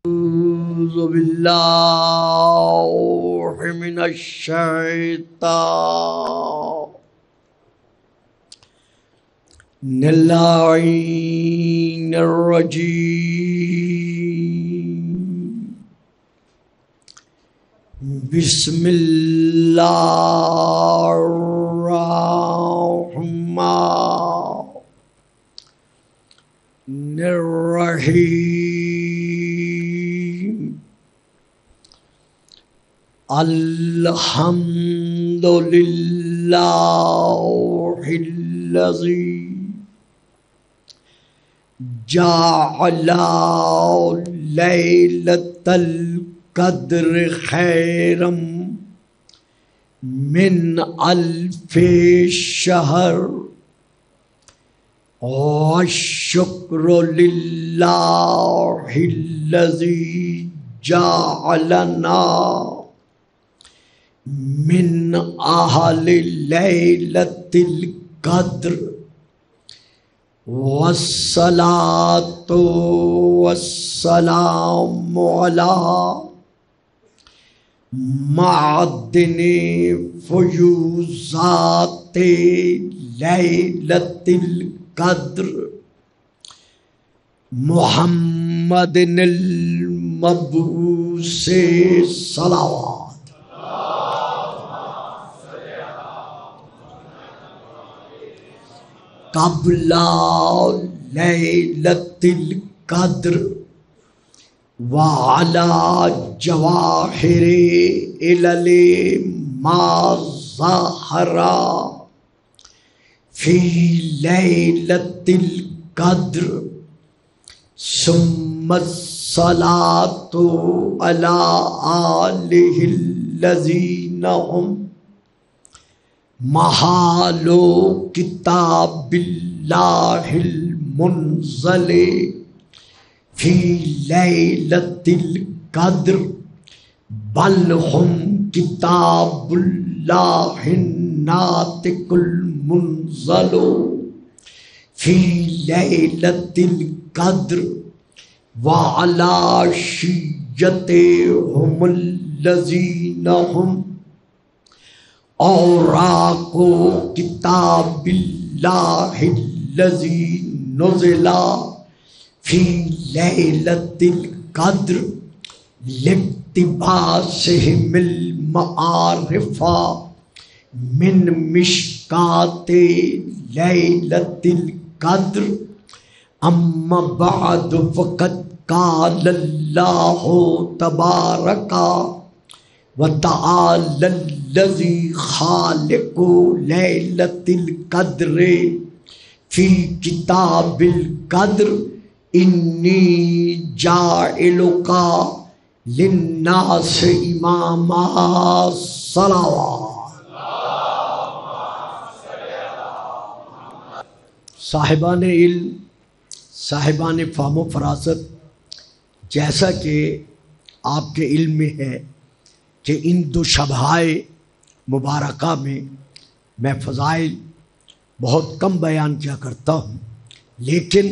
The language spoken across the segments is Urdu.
أعوذ بالله من الشيطان اللعين الرجيم بسم الله الرحمن الرحيم الحمد لله الذي جعل ليلة القدر خيرا من ألف شهر والشكر لله الذي جعلنا من أهل ليلة القدر والصلاة والسلام على معدن فيوزات ليلة القدر محمد المبعوث صلوات قبل ليلة القدر وعلى جواهر علل ما ظهر في ليلة القدر ثم الصلاة على آله الذين هم محال کتاب اللہ المنزل فی لیلۃ القدر بل ہم کتاب اللہ الناطق المنزل فی لیلۃ القدر وعلی شیعتہم الذین ہم اوراق کتاب اللہ الذی نزل فی لیلۃ القدر لاقتباسہم المعارف من مشکات لیلۃ القدر اما بعد فقد قال اللہ تبارک وتعالى الذي خالق ليلة القدر في كتاب القدر إني جاعلك للناس إماما صلوات. صاحبان علم، صاحبان فہم و فراست، جیسا کہ آپ کے علم میں ہے کہ ان دو شبہائے مبارکہ میں میں فضائل بہت کم بیان کیا کرتا ہوں، لیکن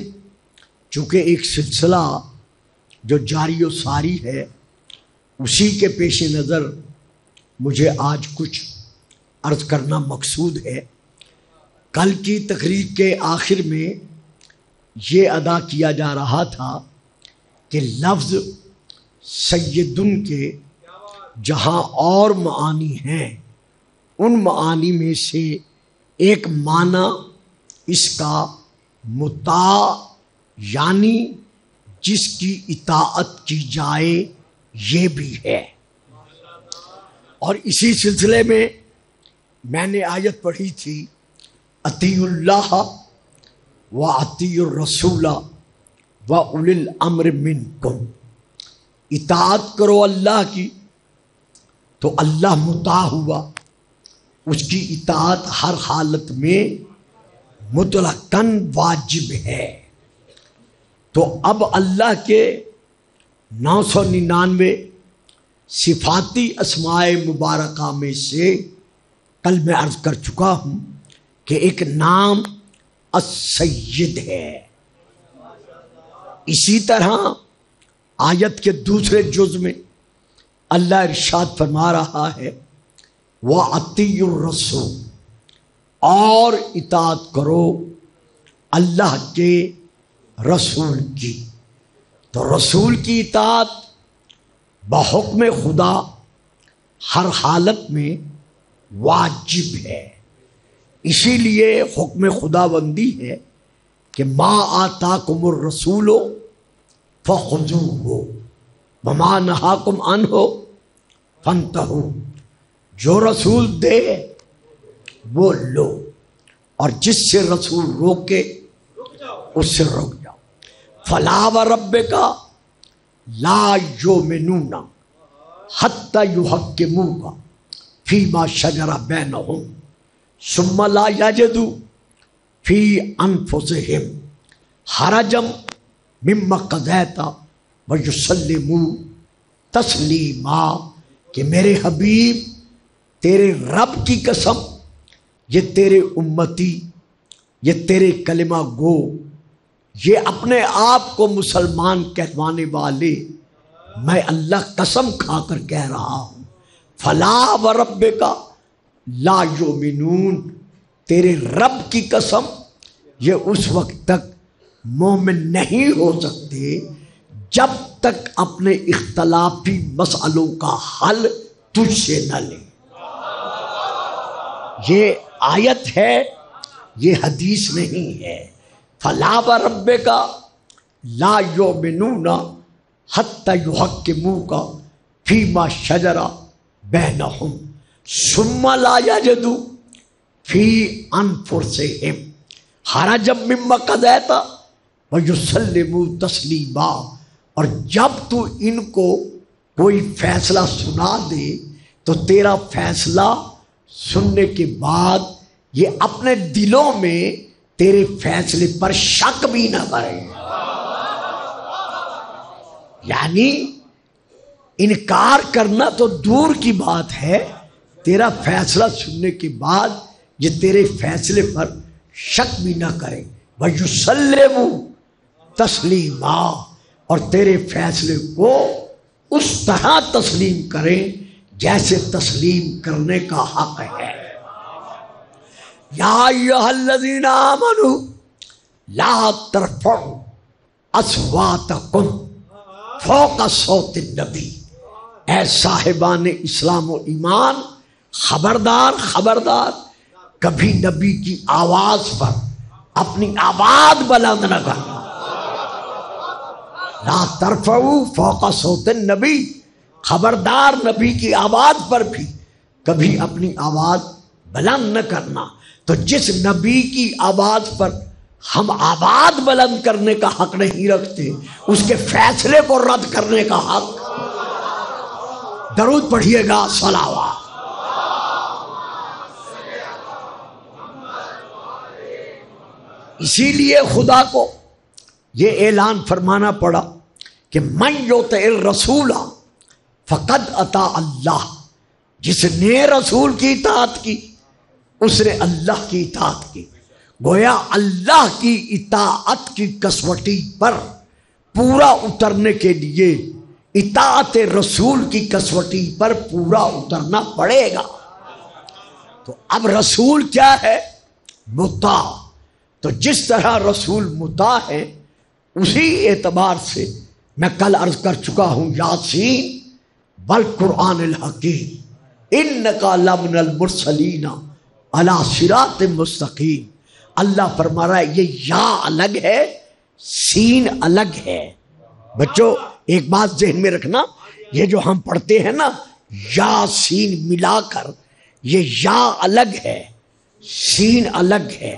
چونکہ ایک سلسلہ جو جاری و ساری ہے اسی کے پیش نظر مجھے آج کچھ عرض کرنا مقصود ہے. کل کی تقریر کے آخر میں یہ ادا کیا جا رہا تھا کہ لفظ سیدن کے جہاں اور معانی ہیں ان معانی میں سے ایک معنی اس کا مطاع یعنی جس کی اطاعت کی جائے یہ بھی ہے. اور اسی سلسلے میں میں نے آیت پڑھی تھی اطیعوا اللہ و اطیعوا الرسول و اولی الامر منکم، اطاعت کرو اللہ کی تو اللہ مطاع ہوا، اس کی اطاعت ہر حالت میں مطلقاً واجب ہے. تو اب اللہ کے 999 صفاتی اسماء مبارکہ میں سے کل میں عرض کر چکا ہوں کہ ایک نام السید ہے. اسی طرح آیت کے دوسرے جز میں اللہ ارشاد فرما رہا ہے وَأَطِیعُوا الرَّسُولَ، اور اطاعت کرو اللہ کے رسول کی۔ تو رسول کی اطاعت بحکم خدا ہر حالت میں واجب ہے۔ اسی لیے حکم خدا بندی ہے کہ ما آتاکم الرسول فخذوہ وما نہاکم عنہ فانتہوا، جو رسول دے وہ لو، اور جس سے رسول روکے اس سے رک جاؤ۔ فلا وربک لا یؤمنون حتی یحکموک فیما شجر بینہم ثم لا یجدوا فی انفسہم حرجا مما قضیت ویسلموا تسلیما، کہ میرے حبیب تیرے رب کی قسم، یہ تیرے امتی، یہ تیرے کلمہ گو، یہ اپنے آپ کو مسلمان کہلوانے والے، میں اللہ قسم کھا کر کہہ رہا ہوں، فلا وربک لا یؤمنون، تیرے رب کی قسم یہ اس وقت تک مومن نہیں ہو سکتے جب تک اپنے اختلافی مسئلوں کا حل تجھ سے نہ لے۔ یہ آیت ہے، یہ حدیث نہیں ہے۔ فلا وربک لا یؤمنون حتی یحکموک فیما شجر بینہم ثم لا یجدوا فی انفسہم حرجا مما قضیت ویسلموا تسلیما، اور جب تو ان کو کوئی فیصلہ سنا دے تو تیرا فیصلہ سننے کے بعد یہ اپنے دلوں میں تیرے فیصلے پر شک بھی نہ کریں، یعنی انکار کرنا تو دور کی بات ہے، تیرا فیصلہ سننے کے بعد یہ تیرے فیصلے پر شک بھی نہ کریں۔ وَيُسَلِّمُوا تَسْلِيمًا، اور تیرے فیصلے کو اس طرح تسلیم کریں جیسے تسلیم کرنے کا حق ہے۔ یا ایھا الذین آمنوا لا ترفعوا اصواتکم فوق صوت النبی، اے صاحبان اسلام و ایمان، خبردار خبردار، کبھی نبی کی آواز پر اپنی آواز بلند نہ کرنا۔ لا ترفعوا فوق صوت النبی، خبردار نبی کی آواز پر بھی کبھی اپنی آواز بلند نہ کرنا۔ تو جس نبی کی آواز پر ہم آواز بلند کرنے کا حق نہیں رکھتے، اس کے فیصلے کو رد کرنے کا حق۔ درود پڑھیے گا، صلوات۔ اسی لیے خدا کو یہ اعلان فرمانا پڑا کہ من یطع الرسول فقد اطاع اللہ، جس نے رسول کی اطاعت کی اس نے اللہ کی اطاعت کی۔ گویا اللہ کی اطاعت کی کسوٹی پر پورا اترنے کے لیے اطاعت رسول کی کسوٹی پر پورا اترنا پڑے گا۔ تو اب رسول کیا ہے؟ مطاع۔ تو جس طرح رسول مطاع ہے، اسی اعتبار سے میں کل عرض کر چکا ہوں، یاسین والقرآن الحکیم انک لمن المرسلین علی صراط مستقیم۔ اللہ فرما رہا ہے یہ یا الگ ہے، سین الگ ہے۔ بچوں ایک بات ذہن میں رکھنا، یہ جو ہم پڑھتے ہیں نا یا سین ملا کر، یہ یا الگ ہے، سین الگ ہے۔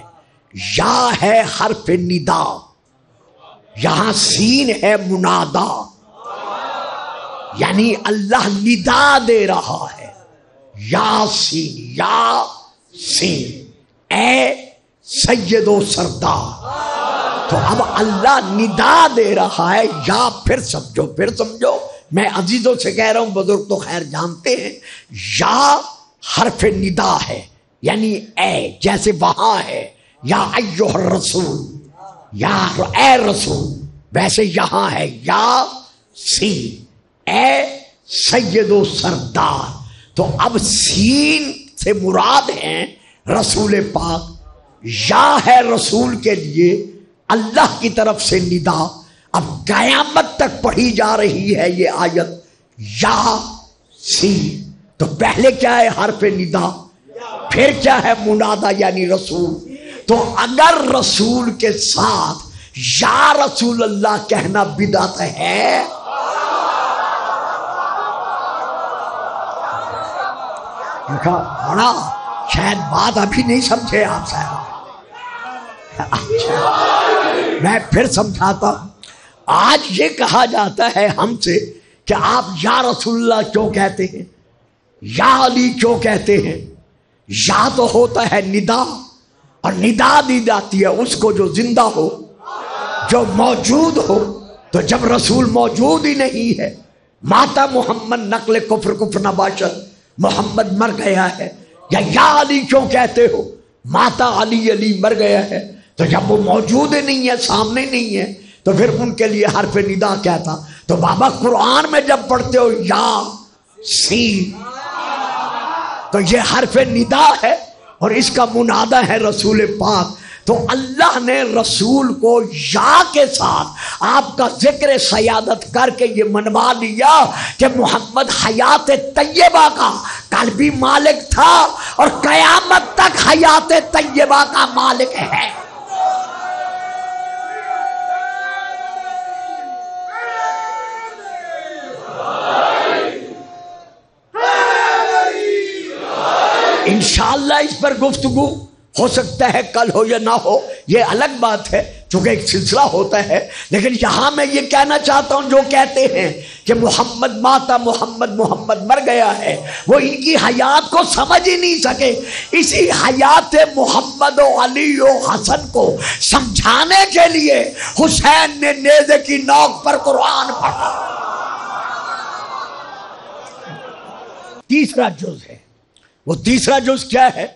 یا ہے حرف ندا، یہاں سین ہے منادا، یعنی اللہ ندا دے رہا ہے۔ یاسین، یا سین، اے سید و سردار۔ تو اب اللہ ندا دے رہا ہے، یا پھر سمجھو، پھر سمجھو، میں عزیزوں سے کہہ رہا ہوں، بزرگ تو خیر جانتے ہیں، یا حرف ندا ہے، یعنی اے، جیسے وہاں ہے یا ایھا الرسول، یا اے رسول، ویسے یہاں ہے یا سین، اے سید و سردار۔ تو اب سین سے مراد ہیں رسول پاک، یا ہے رسول کے لیے اللہ کی طرف سے ندا۔ اب قیامت تک پڑھی جا رہی ہے یہ آیت یا سین۔ تو پہلے کیا ہے حرف ندا، پھر کیا ہے منادا یعنی رسول۔ تو اگر رسول کے ساتھ یا رسول اللہ کہنا بدعت ہے، بڑا شاید بات ابھی نہیں سمجھے آپ صاحب۔ اچھا میں پھر سمجھاتا ہوں۔ آج یہ کہا جاتا ہے ہم سے کہ آپ یا رسول اللہ کیوں کہتے ہیں، یا علی کیوں کہتے ہیں۔ یا تو ہوتا ہے ندا، اور ندا دی جاتی ہے اس کو جو زندہ ہو، جو موجود ہو۔ تو جب رسول موجود ہی نہیں ہے، ماتا محمد نقل کفر کفر نباشد، محمد مر گیا ہے، یا علی کیوں کہتے ہو، ماتا علی علی مر گیا ہے۔ تو جب وہ موجود ہی نہیں ہے، سامنے نہیں ہے، تو پھر ان کے لیے حرف ندا کیا تھا۔ تو بابا قرآن میں جب پڑھتے ہو یا سین، تو یہ حرف ندا ہے اور اس کا منادہ ہے رسول پاک۔ تو اللہ نے رسول کو یا کے ساتھ آپ کا ذکر سیادت کر کے یہ منوا لیا کہ محمد حیات طیبہ کا قلبی مالک تھا اور قیامت تک حیات طیبہ کا مالک ہے۔ انشاءاللہ اس پر گفتگو ہو سکتا ہے کل ہو یا نہ ہو، یہ الگ بات ہے چونکہ ایک سلسلہ ہوتا ہے۔ لیکن یہاں میں یہ کہنا چاہتا ہوں، جو کہتے ہیں کہ محمد ماتا محمد مر گیا ہے، وہ ان کی حیات کو سمجھ ہی نہیں سکے۔ اسی حیات محمد و علی و حسن کو سمجھانے کے لیے حسین نے نیزے کی نوک پر قرآن پڑھا۔ تیسرا جز ہے، وہ تیسرا جز کیا ہے؟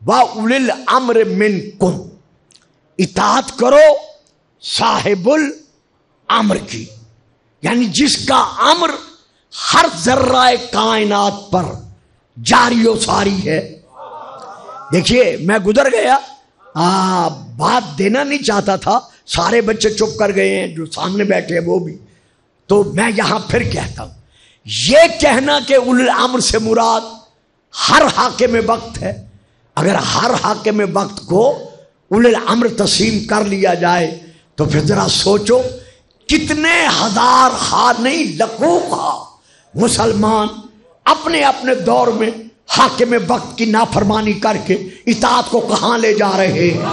وَأُولِي الْأَمْرِ مِنْكُمْ، اطاعت کرو صاحب الامر کی، یعنی جس کا امر ہر ذرہ کائنات پر جاری و ساری ہے۔ دیکھیے میں گزر گیا، بات دینا نہیں چاہتا تھا، سارے بچے چپ کر گئے ہیں جو سامنے بیٹھے ہیں وہ بھی، تو میں یہاں پھر کہتا ہوں، یہ کہنا کہ اولی الامر سے مراد ہر حاکم وقت ہے، اگر ہر حاکم وقت کو اولی الامر تسلیم کر لیا جائے تو پھر ذرا سوچو کتنے ہزار نہیں لاکھوں مسلمان اپنے اپنے دور میں حاکم وقت کی نافرمانی کر کے اطاعت کو کہاں لے جا رہے ہیں۔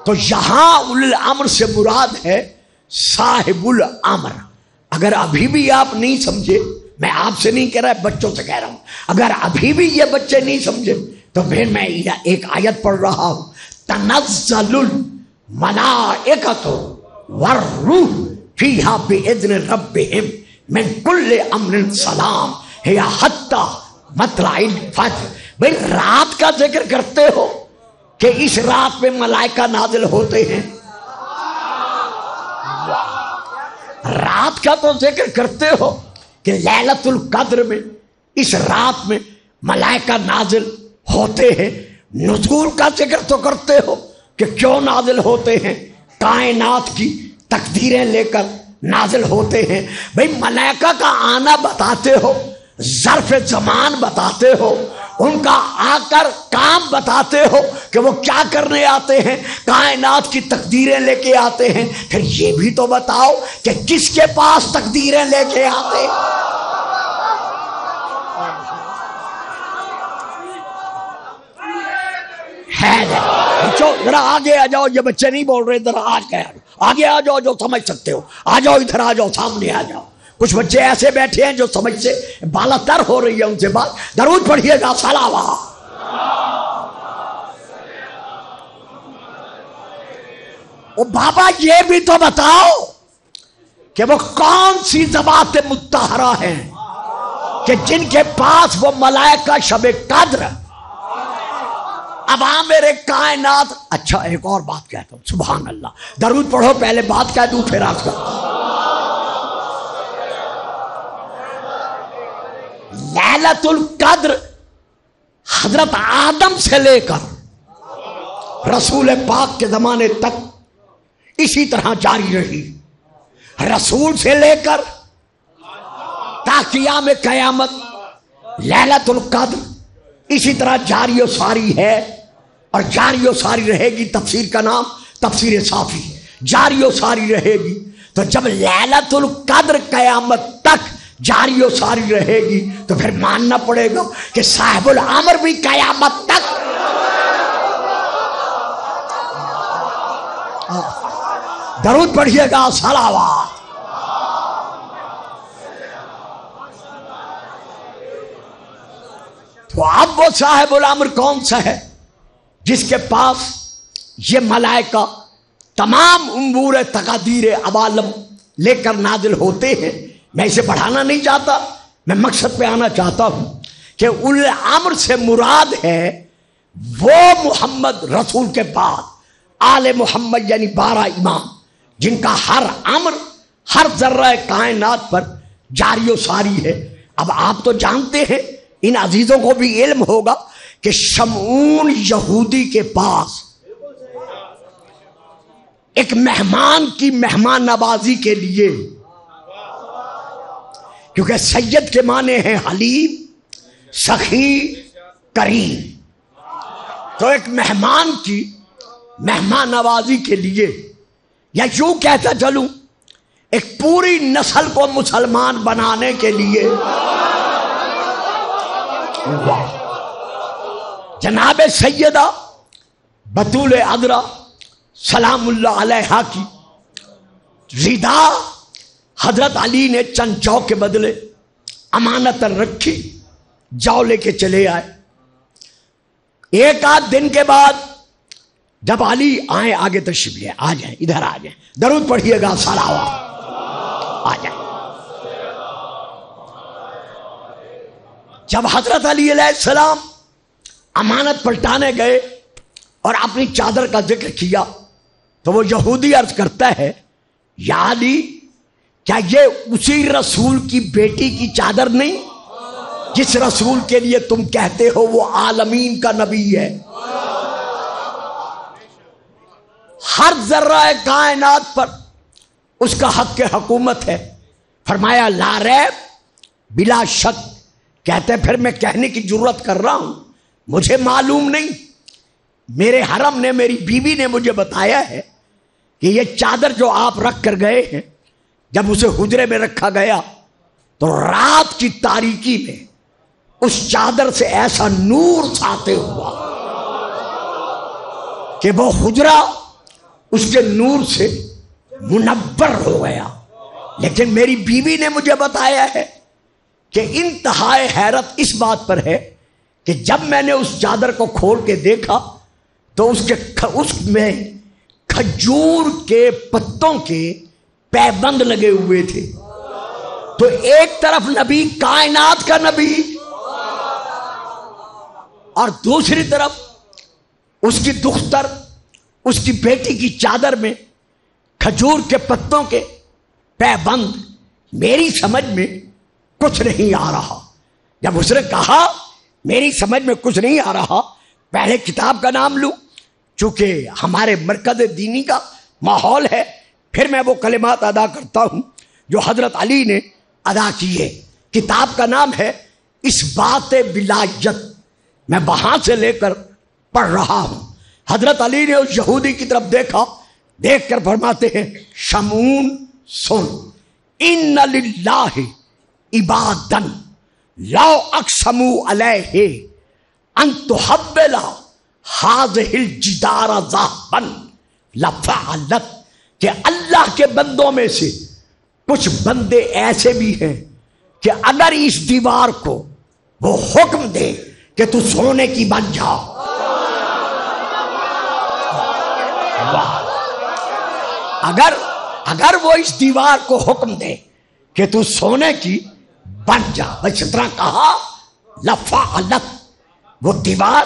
تو یہاں اولی الامر سے مراد ہے صاحب الامر۔ اگر ابھی بھی آپ نہیں سمجھے، میں آپ سے نہیں کہہ رہا، بچوں سے کہہ رہا ہوں، اگر ابھی بھی یہ بچے نہیں سمجھے تو پھر میں ایک آیت پڑھ رہا ہوں، تنزل الملائکۃ والروح فیہا بإذن ربہم من کل امر سلام ہی حتی مطلع الفجر۔ بھئی رات کا ذکر کرتے ہو کہ اس رات میں ملائکہ نازل ہوتے ہیں، رات کا تو ذکر کرتے ہو کہ لیلۃ القدر میں اس رات میں ملائکہ نازل ہوتے ہیں، نزول کا ذکر تو کرتے ہو کہ کیوں نازل ہوتے ہیں، کائنات کی تقدیریں لے کر نازل ہوتے ہیں۔ بھئی ملائکہ کا آنا بتاتے ہو، ظرف زمان بتاتے ہو، ان کا آ کر کام بتاتے ہو کہ وہ کیا کرنے آتے ہیں، کائنات کی تقدیریں لے کے آتے ہیں، پھر یہ بھی تو بتاؤ کہ کس کے پاس تقدیریں لے کے آتے ہیں۔ بچوں ذرا آگے آ جاؤ، یہ بچے نہیں بول رہے، ذرا آگے آ جاؤ جو سمجھ سکتے ہو، آ جاؤ ادھر، آ جاؤ سامنے آ جاؤ۔ کچھ بچے ایسے بیٹھے ہیں جو سمجھ سے بالا تر ہو رہی ہے ان سے بات۔ درود پڑھیے گا، صلوات۔ او بابا یہ بھی تو بتاؤ کہ وہ کون سی ذوات مطہرہ ہیں کہ جن کے پاس وہ ملائکہ شب قدر اب میرے کائنات. اچھا ایک اور بات کہتا ہوں, سبحان اللہ, درود پڑھو, پہلے بات کہہ دوں پھر آپ کا. لیلۃ القدر حضرت آدم سے لے کر رسول پاک کے زمانے تک اسی طرح جاری رہی. رسول سے لے کر تا قیام قیامت لیلۃ القدر اسی طرح جاری و ساری ہے, اور جاری و ساری رہے گی. تفسیر کا نام تفسیر صافی. جاری و ساری رہے گی, تو جب لیلۃ القدر قیامت تک جاری و ساری رہے گی تو پھر ماننا پڑے گا کہ صاحب الامر بھی قیامت تک. درود پڑھیے گا, صلوات. تو اب وہ صاحب الامر کون سا ہے جس کے پاس یہ ملائکہ تمام امور تقدیر عوالم لے کر نازل ہوتے ہیں. میں اسے بڑھانا نہیں چاہتا, میں مقصد پہ آنا چاہتا ہوں کہ اول امر سے مراد ہے وہ محمد رسول کے بعد آل محمد یعنی 12 امام جن کا ہر امر ہر ذرہ کائنات پر جاری و ساری ہے. اب آپ تو جانتے ہیں, ان عزیزوں کو بھی علم ہوگا کہ شمعون یہودی کے پاس ایک مہمان کی مہمان نوازی کے لیے, کیونکہ سید کے معنی ہیں حلیم, سخی, کریم, تو ایک مہمان کی مہمان نوازی کے لیے, یا یوں کہتا چلوں ایک پوری نسل کو مسلمان بنانے کے لیے, جناب سیدہ بطول عذرا سلام اللہ علیہا کی ردا حضرت علی نے چند جو کے بدلے امانتاً رکھی, جو لے کے چلے آئے. ایک آدھ دن کے بعد جب علی آئے, آگے تشریف لے آ جائیں, ادھر آ جائیں, درود پڑھیے گا, صلوات, آ جائیں. جب حضرت علی علیہ السلام امانت پلٹانے گئے اور اپنی چادر کا ذکر کیا تو وہ یہودی عرض کرتا ہے, یا علی کیا یہ اسی رسول کی بیٹی کی چادر نہیں جس رسول کے لیے تم کہتے ہو وہ عالمین کا نبی ہے, ہر ذرہ کائنات پر اس کا حق حکومت ہے. فرمایا لا ریب, بلا شک. کہتے پھر میں کہنے کی جرت کر رہا ہوں, مجھے معلوم نہیں, میرے حرم نے, میری بیوی نے مجھے بتایا ہے کہ یہ چادر جو آپ رکھ کر گئے ہیں, جب اسے حجرے میں رکھا گیا تو رات کی تاریکی میں اس چادر سے ایسا نور ساطع ہوا کہ وہ حجرہ اس کے نور سے منور ہو گیا. لیکن میری بیوی نے مجھے بتایا ہے کہ انتہائی حیرت اس بات پر ہے کہ جب میں نے اس چادر کو کھول کے دیکھا تو اس میں کھجور کے پتوں کے پیبند لگے ہوئے تھے. تو ایک طرف نبی, کائنات کا نبی, اور دوسری طرف اس کی دختر, اس کی بیٹی کی چادر میں کھجور کے پتوں کے پیبند. میری سمجھ میں کچھ نہیں آ رہا. جب اس نے کہا میری سمجھ میں کچھ نہیں آ رہا, پہلے کتاب کا نام لوں چونکہ ہمارے مرکز دینی کا ماحول ہے, پھر میں وہ کلمات ادا کرتا ہوں جو حضرت علی نے ادا کیے. کتاب کا نام ہے اس بات ولایت, میں وہاں سے لے کر پڑھ رہا ہوں. حضرت علی نے اس یہودی کی طرف دیکھا, دیکھ کر فرماتے ہیں شمعون سن, ان للہ عبادن لو اقسموا علیہ ان تحول هذه الجدار ذهبا لفعلت, کہ اللہ کے بندوں میں سے کچھ بندے ایسے بھی ہیں کہ اگر اس دیوار کو وہ حکم دے کہ تو سونے کی بن جا, اگر وہ اس دیوار کو حکم دے کہ تو سونے کی بن جا, بس اتنا کہا, لفعلت, وہ دیوار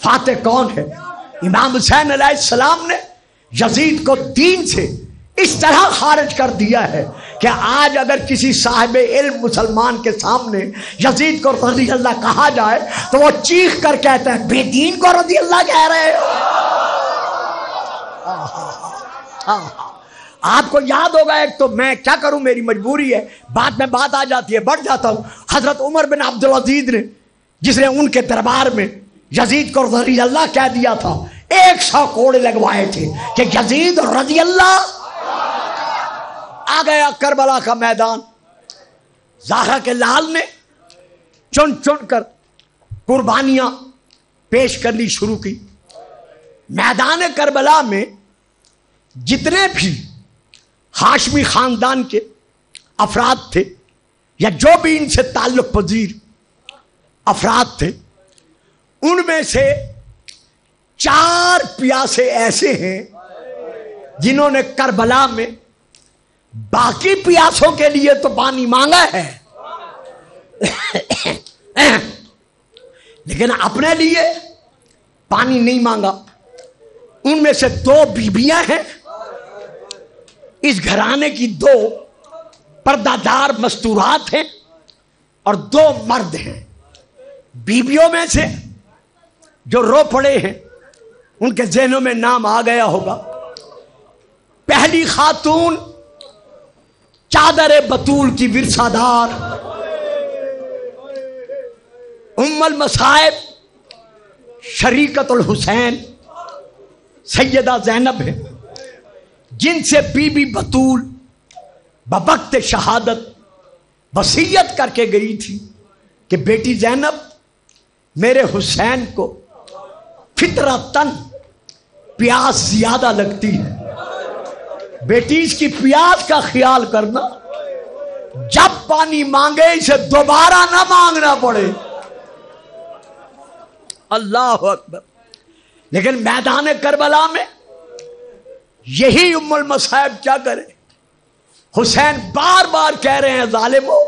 فاتح کون ہے؟ امام حسین علیہ السلام نے یزید کو دین سے اس طرح خارج کر دیا ہے کہ آج اگر کسی صاحب علم مسلمان کے سامنے یزید کو رضی اللہ کہا جائے تو وہ چیخ کر کہتا ہے بے دین کو رضی اللہ کہہ رہے ہو۔ آپ کو یاد ہوگا، ایک تو میں کیا کروں، میری مجبوری ہے، بعد میں بات آ جاتی ہے، بڑھ جاتا ہوں، حضرت عمر بن عبدالعزیز نے جس نے ان کے دربار میں یزید کو رضی اللہ کہہ دیا تھا، 100 کوڑے لگوائے تھے کہ یزید رضی اللہ۔ آ گیا کربلا کا میدان، زہرا کے لال نے چن چن کر قربانیاں پیش کرنی شروع کی۔ میدان کربلا میں جتنے بھی ہاشمی خاندان کے افراد تھے یا جو بھی ان سے تعلق پذیر افراد تھے، ان میں سے 4 پیاسے ایسے ہیں جنہوں نے کربلا میں باقی پیاسوں کے لیے تو پانی مانگا ہے لیکن اپنے لیے پانی نہیں مانگا۔ ان میں سے 2 بیویاں ہیں، اس گھرانے کی 2 پردہ دار مستورات ہیں اور 2 مرد ہیں۔ بیویوں میں سے جو رو پڑے ہیں ان کے ذہنوں میں نام آ گیا ہوگا۔ پہلی خاتون چادر بطول کی ورثہ دار ام المصائب شریکت الحسین سیدہ زینب ہے، جن سے بی بی بطول بوقت شہادت وصیت کر کے گئی تھی کہ بیٹی زینب میرے حسین کو فطرتاً پیاس زیادہ لگتی ہے، بیٹی اس کی پیاس کا خیال کرنا، جب پانی مانگے اسے دوبارہ نہ مانگنا پڑے۔ اللہ اکبر۔ لیکن میدان کربلا میں یہی ام المصائب کیا کرے؟ حسین بار بار کہہ رہے ہیں ظالمو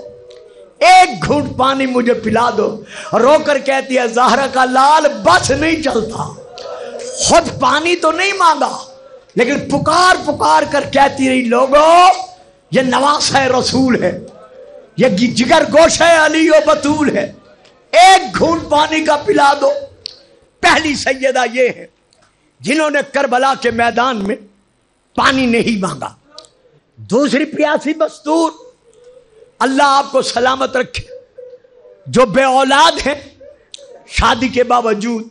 1 گھونٹ پانی مجھے پلا دو، رو کر کہتی ہے زہرا کا لال بس نہیں چلتا، خود پانی تو نہیں مانگا لیکن پکار پکار کر کہتی رہی لوگوں یہ نواسہ رسول ہے، یہ جگر گوشہ علی و بطول ہے، 1 گھونٹ پانی کا پلا دو۔ پہلی سیدہ یہ ہے جنہوں نے کربلا کے میدان میں پانی نہیں مانگا۔ دوسری پیاسی مستور، اللہ آپ کو سلامت رکھے، جو بے اولاد ہیں، شادی کے باوجود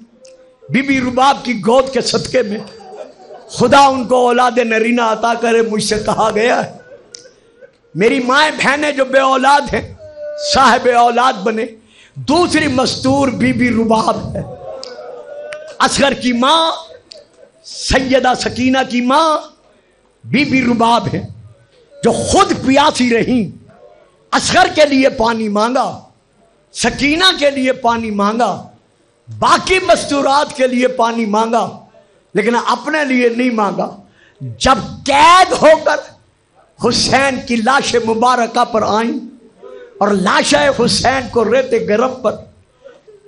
بی بی رباب کی گود کے صدقے میں خدا ان کو اولاد نرینہ عطا کرے۔ مجھ سے کہا گیا ہے میری مائیں بہنیں جو بے اولاد ہیں صاحب اولاد بنے۔ دوسری مستور بی بی رباب ہے، اصغر کی ماں سیدہ سکینہ کی ماں بی بی رباب ہے، جو خود پیاسی رہیں، اصغر کے لیے پانی مانگا، سکینہ کے لیے پانی مانگا، باقی مستورات کے لیے پانی مانگا لیکن اپنے لیے نہیں مانگا۔ جب قید ہو کر حسین کی لاش مبارکہ پر آئیں اور لاش حسین کو ریت گرم پر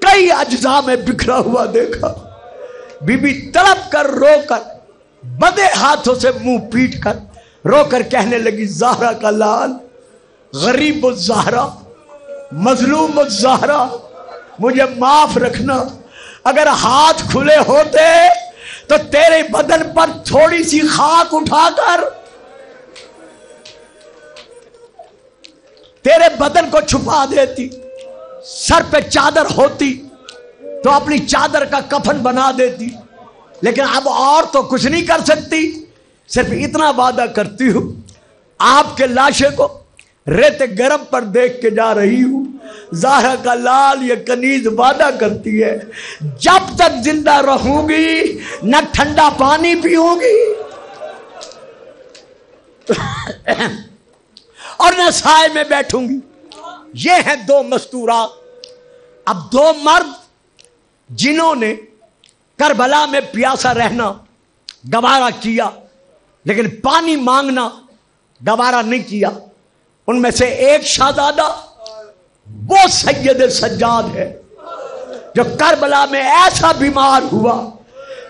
کئی اجزاء میں بکھرا ہوا دیکھا، بی بی تڑپ کر رو کر بدے ہاتھوں سے منہ پیٹ کر رو کر کہنے لگی زہرا کا لال، غریب الزہرا، مظلوم الزہرا، مجھے معاف رکھنا، اگر ہاتھ کھلے ہوتے تو تیرے بدن پر تھوڑی سی خاک اٹھا کر تیرے بدن کو چھپا دیتی، سر پہ چادر ہوتی تو اپنی چادر کا کفن بنا دیتی، لیکن اب اور تو کچھ نہیں کر سکتی، صرف اتنا وعدہ کرتی ہوں آپ کے لاشے کو ریت گرم پر دیکھ کے جا رہی ہوں۔ زہرا کا لال یہ کنیز وعدہ کرتی ہے جب تک زندہ رہوں گی نہ ٹھنڈا پانی پیوں گی اور نہ سائے میں بیٹھوں گی۔ یہ ہیں 2 مستورات۔ اب 2 مرد جنہوں نے کربلا میں پیاسا رہنا گوارا کیا لیکن پانی مانگنا گوارا نہیں کیا، ان میں سے ایک شہزادہ وہ سید سجاد ہے جو کربلا میں ایسا بیمار ہوا،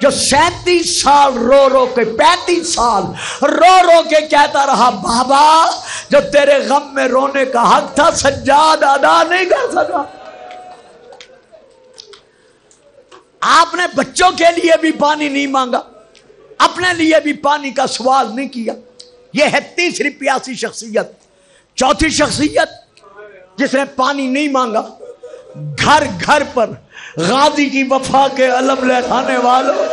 جو 37 سال رو رو کے 35 سال رو رو کے کہتا رہا بابا جو تیرے غم میں رونے کا حق تھا سجاد ادا نہیں کر سکا۔ آپ نے بچوں کے لیے بھی پانی نہیں مانگا، اپنے لیے بھی پانی کا سوال نہیں کیا۔ یہ ہے تیسری پیاسی شخصیت۔ چوتھی شخصیت جس نے پانی نہیں مانگا، گھر گھر پر غازی کی وفا کے علم لہرانے والوں،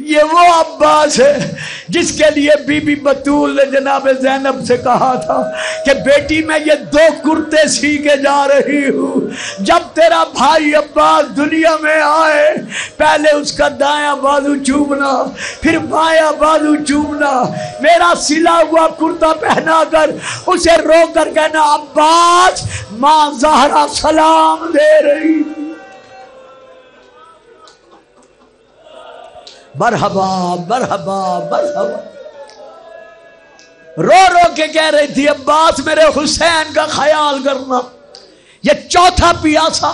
یہ وہ عباس ہے جس کے لیے بی بی بطول نے جناب زینب سے کہا تھا کہ بیٹی میں یہ 2 کرتے سی کے جا رہی ہوں، جب تیرا بھائی عباس دنیا میں آئے پہلے اس کا دایاں بازو چومنا، پھر بایاں بازو چومنا، میرا سلا ہوا کرتا پہنا کر اسے رو کر کہنا عباس ماں زہرا سلام دے رہی، مرحبا مرحبا مرحبا، رو رو کے کہہ رہی تھی عباس میرے حسین کا خیال کرنا۔ یہ چوتھا پیاسا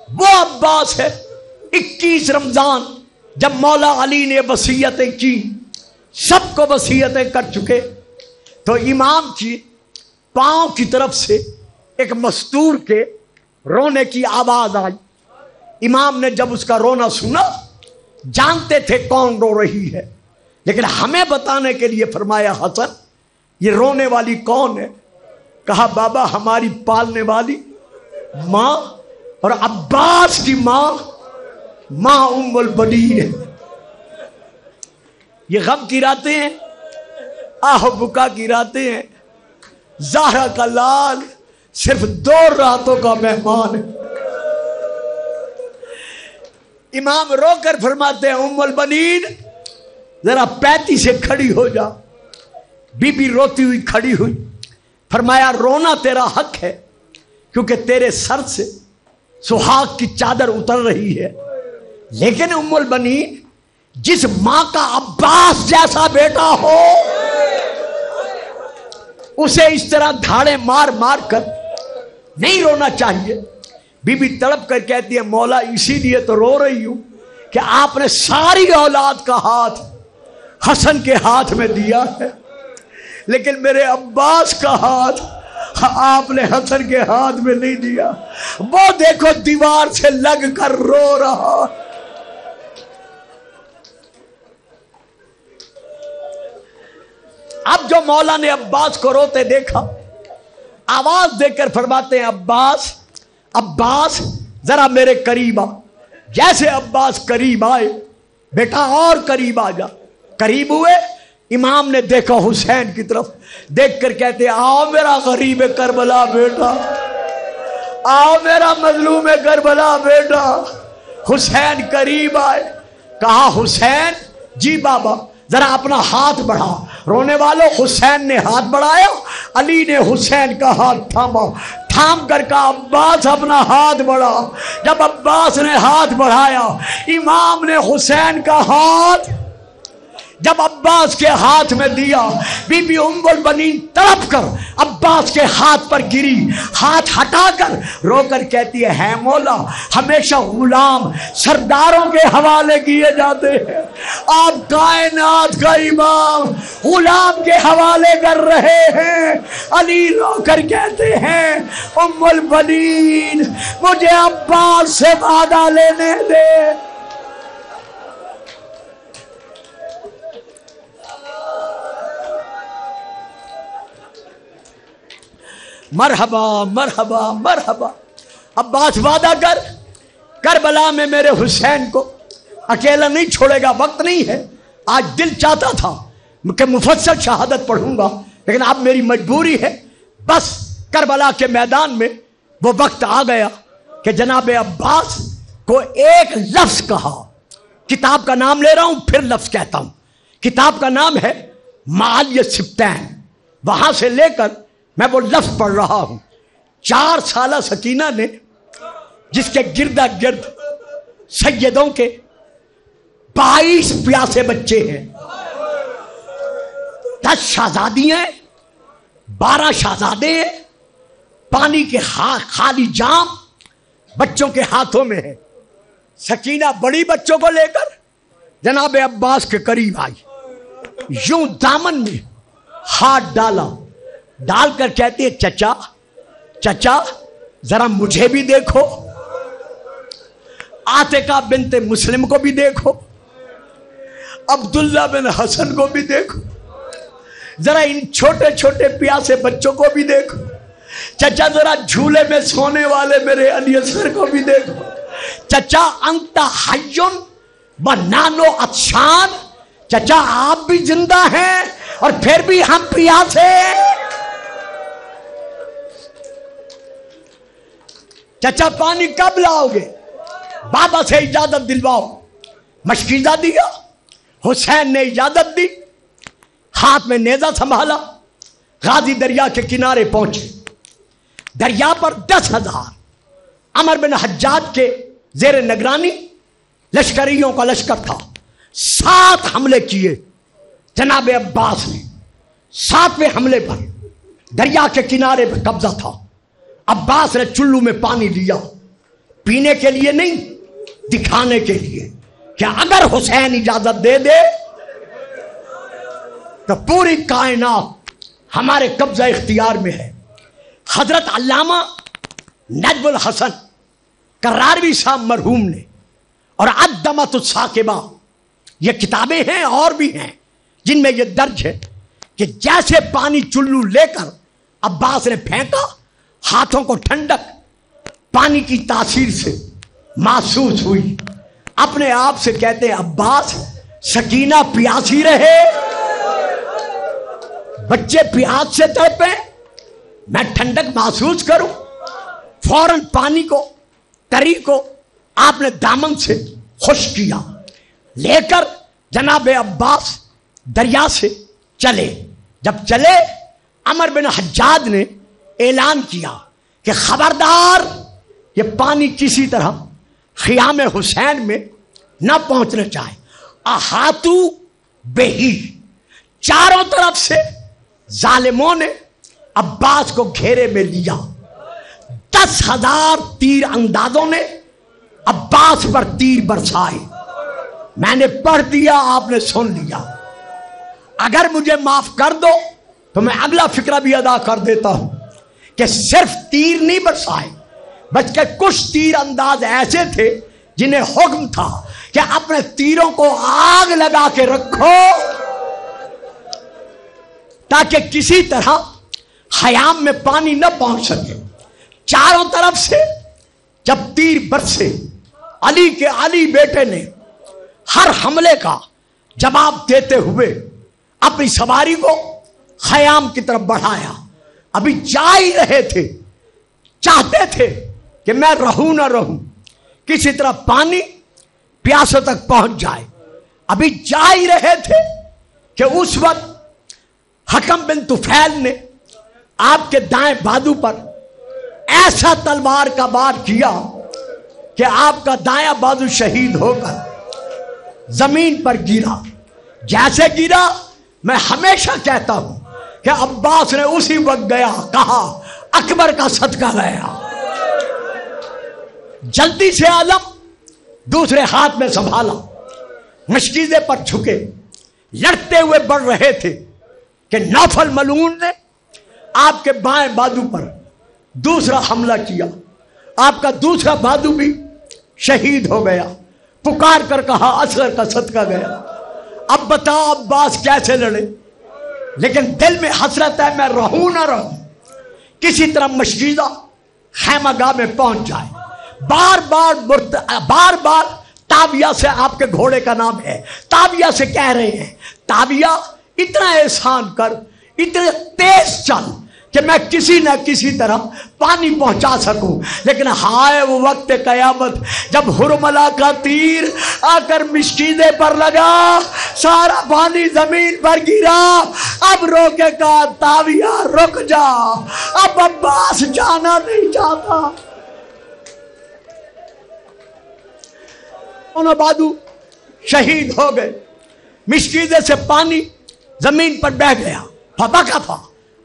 وہ عباس ہے۔ 21 رمضان جب مولا علی نے وصیتیں کی، سب کو وصیتیں کر چکے، تو امام کی پاؤں کی طرف سے ایک مستور کے رونے کی آواز آئی۔ امام نے جب اس کا رونا سنا، جانتے تھے کون رو رہی ہے، لیکن ہمیں بتانے کے لیے فرمایا حسن یہ رونے والی کون ہے؟ کہا بابا ہماری پالنے والی ماں اور عباس کی ماں ام البنین ہے۔ یہ غم کی راتیں ہیں، آہ بکا کی راتیں ہیں۔ زہرا کا لال صرف 2 راتوں کا مہمان ہے۔ امام رو کر فرماتے ہیں ام البنین ذرا پیتی سے کھڑی ہو جا۔ بی بی روتی ہوئی کھڑی ہوئی، فرمایا رونا تیرا حق ہے کیونکہ تیرے سر سے سہاگ کی چادر اتر رہی ہے، لیکن ام البنین جس ماں کا عباس جیسا بیٹا ہو اسے اس طرح دھاڑے مار مار کر نہیں رونا چاہیے۔ بی بی تڑپ کر کہتی ہے مولا اسی لیے تو رو رہی ہوں کہ آپ نے ساری اولاد کا ہاتھ حسن کے ہاتھ میں دیا ہے، لیکن میرے عباس کا ہاتھ آپ نے حسن کے ہاتھ میں نہیں دیا۔ وہ دیکھو دیوار سے لگ کر رو رہا۔ اب جو مولا نے عباس کو روتے دیکھا، آواز دے کر فرماتے ہیں عباس عباس ذرا میرے قریب آ۔ جیسے عباس قریب آئے، بیٹا اور قریب آ جا۔ قریب ہوئے، امام نے دیکھا حسین کی طرف، دیکھ کر کہتے آؤ میرا غریب کربلا بیٹا، آؤ میرا مظلوم کربلا بیٹا۔ حسین قریب آئے، کہا حسین جی بابا ذرا اپنا ہاتھ بڑھا۔ رونے والوں حسین نے ہاتھ بڑھایا، علی نے حسین کا ہاتھ تھاما، تھام کر کہا عباس اپنا ہاتھ بڑھا۔ جب عباس نے ہاتھ بڑھایا، امام نے حسین کا ہاتھ جب عباس کے ہاتھ میں دیا، بی بی ام البنین تڑپ کر عباس کے ہاتھ پر گری، ہاتھ ہٹا کر رو کر کہتی ہے مولا ہمیشہ غلام سرداروں کے حوالے کیے جاتے ہیں، آپ کائنات کا امام غلام کے حوالے کر رہے ہیں۔ علی رو کر کہتے ہیں ام البنین مجھے عباس سے وعدہ لینے دے۔ مرحبا مرحبا مرحبا۔ عباس وعدہ کر، کربلا میں میرے حسین کو اکیلا نہیں چھوڑے گا، وقت نہیں ہے۔ آج دل چاہتا تھا کہ مفصل شہادت پڑھوں گا، لیکن اب میری مجبوری ہے۔ بس کربلا کے میدان میں وہ وقت آ گیا کہ جناب عباس کو ایک لفظ کہا۔ کتاب کا نام لے رہا ہوں، پھر لفظ کہتا ہوں۔ کتاب کا نام ہے معالی سبتین، وہاں سے لے کر میں وہ لفظ پڑھ رہا ہوں۔ 4 سالہ سکینہ نے جس کے گردہ گرد سیدوں کے 22 پیاسے بچے ہیں، 10 شہزادیاں، 12 شہزادے ہیں، پانی کے خالی جام بچوں کے ہاتھوں میں ہے۔ سکینہ بڑی بچوں کو لے کر جناب عباس کے قریب آئی، یوں دامن میں ہاتھ ڈالا، ڈال کر کہتی ہے چچا چچا ذرا مجھے بھی دیکھو، عاتقہ بنت مسلم کو بھی دیکھو، عبداللہ بن حسن کو بھی دیکھو، ذرا ان چھوٹے چھوٹے پیاسے بچوں کو بھی دیکھو، چچا ذرا جھولے میں سونے والے میرے علی اصغر کو بھی دیکھو، چچا انت حیون بنانو عطشان، چچا آپ بھی زندہ ہیں اور پھر بھی ہم پیاسے۔ چچا پانی کب لاؤ گے؟ بابا سے اجازت دلواؤ۔ مشکیزہ دیا، حسین نے اجازت دی، ہاتھ میں نیزہ سنبھالا، غازی دریا کے کنارے پہنچے۔ دریا پر 10,000 عمر بن حجاج کے زیر نگرانی لشکریوں کا لشکر تھا۔ 7 حملے کیے جناب عباس نے۔ 7ویں حملے پر دریا کے کنارے پر قبضہ تھا۔ عباس نے چلو میں پانی لیا، پینے کے لیے نہیں، دکھانے کے لیے کہ اگر حسین اجازت دے دے تو پوری کائنات ہمارے قبضہ اختیار میں ہے۔ حضرت علامہ نجم الحسن کراروی صاحب مرحوم نے اور الدمۃ الثاقبہ یہ کتابیں ہیں اور بھی ہیں جن میں یہ درج ہے کہ جیسے پانی چلو لے کر عباس نے پھینکا، ہاتھوں کو ٹھنڈک پانی کی تاثیر سے محسوس ہوئی۔ اپنے آپ سے کہتے ہیں عباس سکینہ پیاسی رہے، بچے پیاس سے تڑپیں، میں ٹھنڈک محسوس کروں۔ فوراً پانی کو تری کو آپ نے دامن سے خشک کیا، لے کر جناب عباس دریا سے چلے۔ جب چلے عمر بن حجاج نے اعلان کیا کہ خبردار یہ پانی کسی طرح خیام حسین میں نہ پہنچنا چاہے۔ احاطو بہی، چاروں طرف سے ظالموں نے عباس کو گھیرے میں لیا۔ 10,000 تیر اندازوں نے عباس پر تیر برسائے۔ میں نے پڑھ دیا، آپ نے سن لیا۔ اگر مجھے معاف کر دو تو میں اگلا فقرہ بھی ادا کر دیتا ہوں کہ صرف تیر نہیں برسائے بلکہ کچھ تیر انداز ایسے تھے جنہیں حکم تھا کہ اپنے تیروں کو آگ لگا کے رکھو تاکہ کسی طرح خیام میں پانی نہ پہنچ سکے۔ چاروں طرف سے جب تیر برسے، علی کے علی بیٹے نے ہر حملے کا جواب دیتے ہوئے اپنی سواری کو خیام کی طرف بڑھایا۔ ابھی جا ہی رہے تھے، چاہتے تھے کہ میں رہوں نہ رہوں، کسی طرح پانی پیاسوں تک پہنچ جائے۔ ابھی جا ہی رہے تھے کہ اس وقت حکم بن طفیل نے آپ کے دائیں بازو پر ایسا تلوار کا وار کیا کہ آپ کا دایاں بازو شہید ہو کر زمین پر گرا۔ جیسے گرا، میں ہمیشہ کہتا ہوں کہ عباس نے اسی وقت گیا، کہا اکبر کا صدقہ گیا۔ جلدی سے علم دوسرے ہاتھ میں سنبھالا، مشکیزے پر جھکے، لڑتے ہوئے بڑھ رہے تھے کہ نوفل ملعون نے آپ کے بائیں بازو پر دوسرا حملہ کیا۔ آپ کا دوسرا بازو بھی شہید ہو گیا۔ پکار کر کہا اصغر کا صدقہ گیا۔ اب بتا عباس کیسے لڑے؟ لیکن دل میں حسرت ہے میں رہوں نہ رہوں، کسی طرح مشکیزہ خیمہ گاہ میں پہنچ جائے۔ بار بار تابیہ سے آپ کے گھوڑے کا نام ہے، تابیہ سے کہہ رہے ہیں تابیہ اتنا احسان کر، اتنے تیز چل کہ میں کسی نہ کسی طرح پانی پہنچا سکوں۔ لیکن ہائے وہ وقت قیامت جب ہرملا کا تیر آ کر مشکیزے پر لگا، سارا پانی زمین پر گرا۔ اب روکے کا تابیہ رک جا، اب عباس جانا نہیں چاہتا۔ انہوں بادو شہید ہو گئے، مشکیزے سے پانی زمین پر بہ گیا۔ فبکا تھا